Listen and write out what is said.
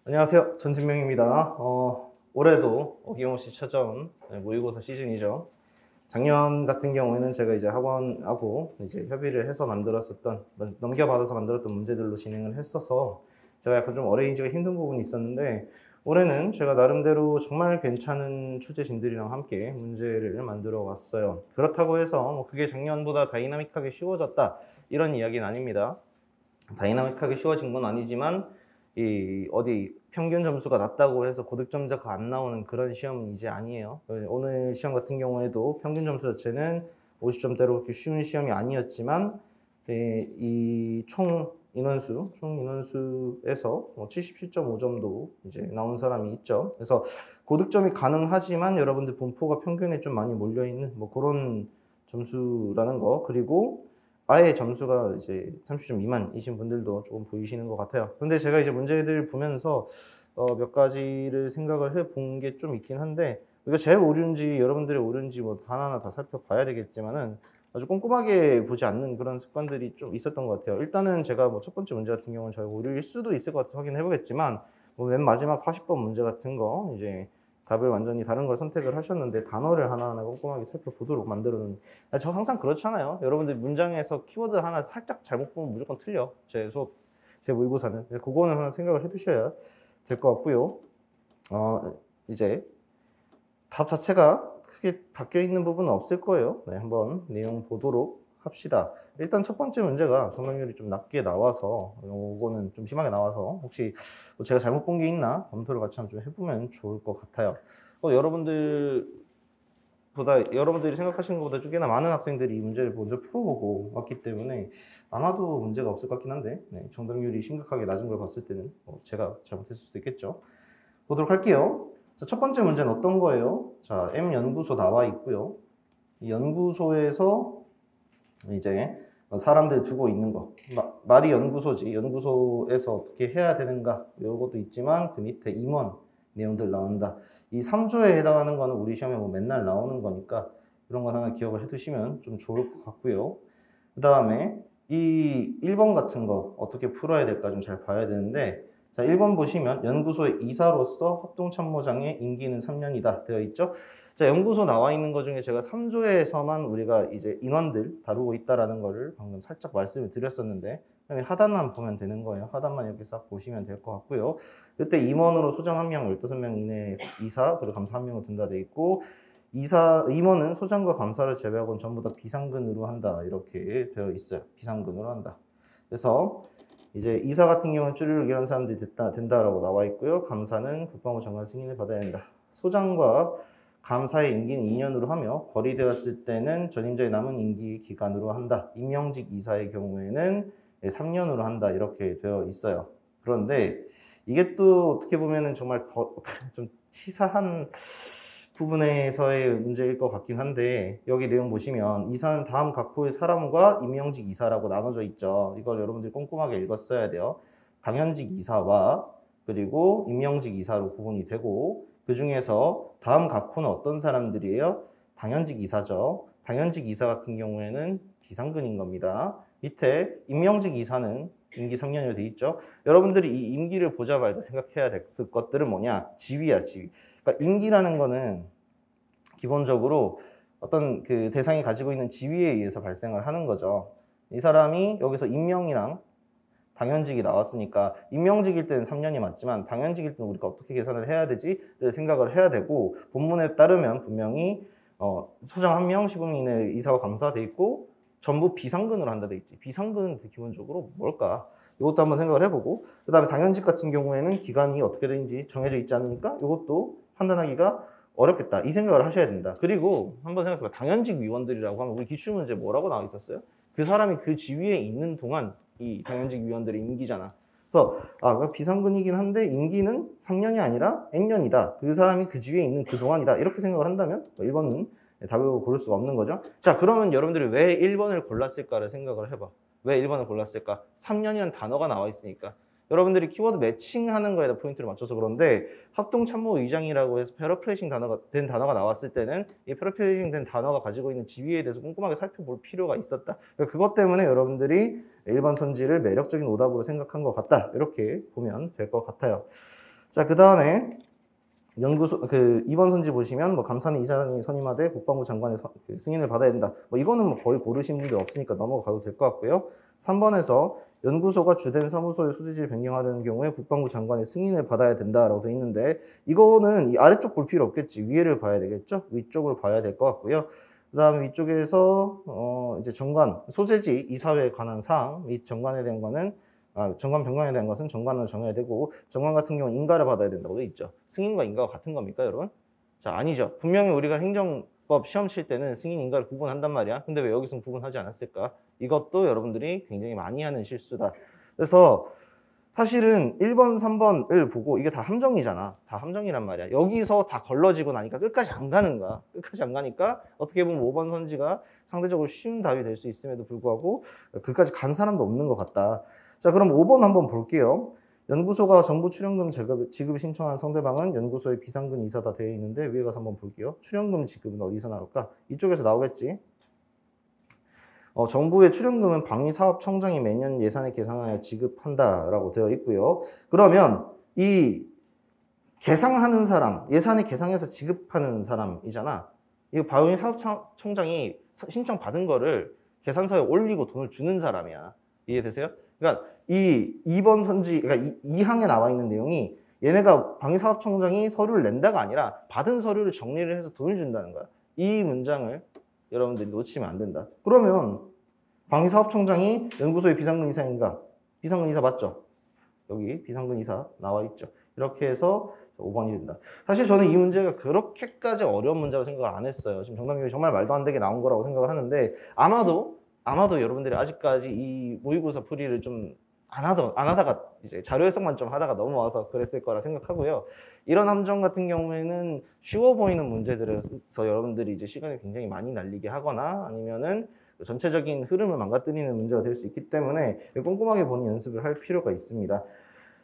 안녕하세요. 전진명입니다. 올해도 어김없이 찾아온 모의고사 시즌이죠. 작년 같은 경우에는 제가 이제 학원하고 이제 협의를 해서 넘겨받아서 만들었던 문제들로 진행을 했어서 제가 약간 좀 어레인지가 힘든 부분이 있었는데, 올해는 제가 나름대로 정말 괜찮은 출제진들이랑 함께 문제를 만들어 왔어요. 그렇다고 해서 뭐 그게 작년보다 다이나믹하게 쉬워졌다, 이런 이야기는 아닙니다. 다이나믹하게 쉬워진 건 아니지만 이 어디 평균 점수가 낮다고 해서 고득점자가 안 나오는 그런 시험은 이제 아니에요. 오늘 시험 같은 경우에도 평균 점수 자체는 50점대로 그렇게 쉬운 시험이 아니었지만 이 총 인원수에서 77.5점도 이제 나온 사람이 있죠. 그래서 고득점이 가능하지만 여러분들 분포가 평균에 좀 많이 몰려있는 뭐 그런 점수라는 거, 그리고 아예 점수가 이제 30점 미만이신 분들도 조금 보이시는 것 같아요. 그런데 제가 이제 문제들 보면서 몇 가지를 생각을 해본 게 좀 있긴 한데, 이거 제 오류인지 여러분들의 오류인지 뭐 하나하나 다 살펴봐야 되겠지만은 아주 꼼꼼하게 보지 않는 그런 습관들이 좀 있었던 것 같아요. 일단은 제가 뭐 첫 번째 문제 같은 경우는 저희 오류일 수도 있을 것 같아서 확인해 보겠지만, 뭐 맨 마지막 40번 문제 같은 거 이제 답을 완전히 다른 걸 선택을 하셨는데 단어를 하나하나 꼼꼼하게 살펴보도록 만들어 놓은. 저 항상 그렇잖아요. 여러분들 문장에서 키워드 하나 살짝 잘못 보면 무조건 틀려. 제 모의고사는. 그거는 하나 생각을 해 두셔야 될 것 같고요. 이제 답 자체가 크게 바뀌어 있는 부분은 없을 거예요. 네, 한번 내용 보도록 합시다. 일단 첫 번째 문제가 정답률이 좀 낮게 나와서, 요거는 좀 심하게 나와서 혹시 뭐 제가 잘못 본 게 있나 검토를 같이 한번 좀 해보면 좋을 것 같아요. 여러분들이 생각하시는 것보다 꽤나 많은 학생들이 이 문제를 먼저 풀어보고 왔기 때문에 아마도 문제가 없을 것 같긴 한데, 네, 정답률이 심각하게 낮은 걸 봤을 때는 제가 잘못했을 수도 있겠죠. 보도록 할게요. 자, 첫 번째 문제는 어떤 거예요? 자, M 연구소 나와 있고요. 이 연구소에서 이제 사람들 두고 있는 거. 말이 연구소지. 연구소에서 어떻게 해야 되는가. 이것도 있지만 그 밑에 임원 내용들 나온다. 이 3조에 해당하는 거는 우리 시험에 뭐 맨날 나오는 거니까 이런 거 하나 기억을 해 두시면 좀 좋을 것 같고요. 그 다음에 이 1번 같은 거 어떻게 풀어야 될까 좀 잘 봐야 되는데, 자, 1번 보시면 연구소의 이사로서 합동참모장의 임기는 3년이다 되어 있죠. 자, 연구소 나와 있는 것 중에 제가 3조에서만 우리가 이제 인원들 다루고 있다라는 거를 방금 살짝 말씀을 드렸었는데, 하단만 보면 되는 거예요. 하단만 이렇게 싹 보시면 될 것 같고요. 그때 임원으로 소장 1명, 15명 이내에 이사, 그리고 감사 1명을 둔다 돼 있고, 임원은 소장과 감사를 제외하고는 전부 다 비상근으로 한다, 이렇게 되어 있어요. 비상근으로 한다. 그래서 이제 이사 같은 경우는 쭈르륵 이런 사람들이 된다라고 나와 있고요. 감사는 국방부 장관 승인을 받아야 된다. 소장과 감사의 임기는 2년으로 하며 거리되었을 때는 전임자의 남은 임기 기간으로 한다. 임명직 이사의 경우에는 3년으로 한다, 이렇게 되어 있어요. 그런데 이게 또 어떻게 보면은 정말 더 좀 치사한 부분에서의 문제일 것 같긴 한데, 여기 내용 보시면 이사는 다음 각호의 사람과 임명직 이사라고 나눠져 있죠. 이걸 여러분들이 꼼꼼하게 읽었어야 돼요. 당연직 이사와 그리고 임명직 이사로 구분이 되고, 그 중에서 다음 각호는 어떤 사람들이에요? 당연직 이사죠. 당연직 이사 같은 경우에는 비상근인 겁니다. 밑에 임명직 이사는 임기 3년으로 돼 있죠. 여러분들이 이 임기를 보자마자 생각해야 될 것들은 뭐냐? 지위야, 지위. 그러니까 임기라는 거는 기본적으로 어떤 그 대상이 가지고 있는 지위에 의해서 발생을 하는 거죠. 이 사람이 여기서 임명이랑 당연직이 나왔으니까 임명직일 때는 3년이 맞지만 당연직일 때는 우리가 어떻게 계산을 해야 되지를 생각을 해야 되고, 본문에 따르면 분명히 소장 1명, 15명 이내 이사와 감사 돼 있고 전부 비상근으로 한다 돼 있지. 비상근은 기본적으로 뭘까? 이것도 한번 생각을 해보고, 그 다음에 당연직 같은 경우에는 기간이 어떻게 되는지 정해져 있지 않으니까 이것도 판단하기가 어렵겠다, 이 생각을 하셔야 된다. 그리고 한번 생각해봐. 당연직 위원들이라고 하면 우리 기출문제 뭐라고 나와 있었어요? 그 사람이 그 지위에 있는 동안 이 당연직 위원들의 임기잖아. 그래서 비상근이긴 한데 임기는 3년이 아니라 N년이다. 그 사람이 그 지위에 있는 그 동안이다. 이렇게 생각을 한다면 1번은 답을 고를 수가 없는 거죠. 자, 그러면 여러분들이 왜 1번을 골랐을까를 생각을 해봐. 왜 1번을 골랐을까? 3년이라는 단어가 나와 있으니까. 여러분들이 키워드 매칭하는 거에다 포인트를 맞춰서 그런데, 합동참모의장이라고 해서 패러프레이징 된 단어가 나왔을 때는 이 패러프레이징 된 단어가 가지고 있는 지위에 대해서 꼼꼼하게 살펴볼 필요가 있었다. 그것 때문에 여러분들이 1번 선지를 매력적인 오답으로 생각한 것 같다, 이렇게 보면 될 것 같아요. 자, 그 다음에 연구소, 2번 선지 보시면, 뭐, 감사는 이사장이 선임하되 국방부 장관의 승인을 받아야 된다. 뭐, 이거는 뭐 거의 고르신 분들 없으니까 넘어가도 될 것 같고요. 3번에서 연구소가 주된 사무소의 소재지를 변경하려는 경우에 국방부 장관의 승인을 받아야 된다라고 되어 있는데, 이거는 이 아래쪽 볼 필요 없겠지. 위에를 봐야 되겠죠? 위쪽을 봐야 될 것 같고요. 그 다음 위쪽에서, 이제 정관, 소재지 이사회에 관한 사항 및 정관에 대한 거는 정관 변경에 대한 것은 정관으로 정해야 되고, 정관 같은 경우는 인가를 받아야 된다고 돼 있죠. 승인과 인가가 같은 겁니까, 여러분? 자, 아니죠. 분명히 우리가 행정법 시험 칠 때는 승인, 인가를 구분한단 말이야. 근데 왜 여기서는 구분하지 않았을까? 이것도 여러분들이 굉장히 많이 하는 실수다. 그래서 사실은 1번, 3번을 보고 이게 다 함정이잖아. 다 함정이란 말이야. 여기서 다 걸러지고 나니까 끝까지 안 가는 거야. 끝까지 안 가니까 어떻게 보면 5번 선지가 상대적으로 쉬운 답이 될 수 있음에도 불구하고 그까지 간 사람도 없는 것 같다. 자, 그럼 5번 한번 볼게요. 연구소가 정부 출연금 지급 신청한 상대방은 연구소의 비상근 이사다 되어 있는데 위에 가서 한번 볼게요. 출연금 지급은 어디서 나올까? 이쪽에서 나오겠지. 정부의 출연금은 방위사업청장이 매년 예산에 계산하여 지급한다라고 되어 있고요. 그러면 이 계상하는 사람, 예산에 계상해서 지급하는 사람이잖아. 이 방위사업청장이 신청 받은 거를 계산서에 올리고 돈을 주는 사람이야. 이해되세요? 그러니까 이 2번 선지, 그러니까 이 항에 나와 있는 내용이 얘네가 방위사업청장이 서류를 낸다가 아니라 받은 서류를 정리를 해서 돈을 준다는 거야. 이 문장을 여러분들이 놓치면 안 된다. 그러면 방위사업청장이 연구소의 비상근 이사인가? 비상근 이사 맞죠? 여기 비상근 이사 나와 있죠. 이렇게 해서 5번이 된다. 사실 저는 이 문제가 그렇게까지 어려운 문제라고 생각을 안 했어요. 지금 정답률이 정말 말도 안 되게 나온 거라고 생각을 하는데 아마도 여러분들이 아직까지 이 모의고사 풀이를 좀 안 하다가 이제 자료 해석만 좀 하다가 넘어와서 그랬을 거라 생각하고요. 이런 함정 같은 경우에는 쉬워 보이는 문제들에서 여러분들이 이제 시간을 굉장히 많이 날리게 하거나 아니면은 전체적인 흐름을 망가뜨리는 문제가 될 수 있기 때문에 꼼꼼하게 보는 연습을 할 필요가 있습니다.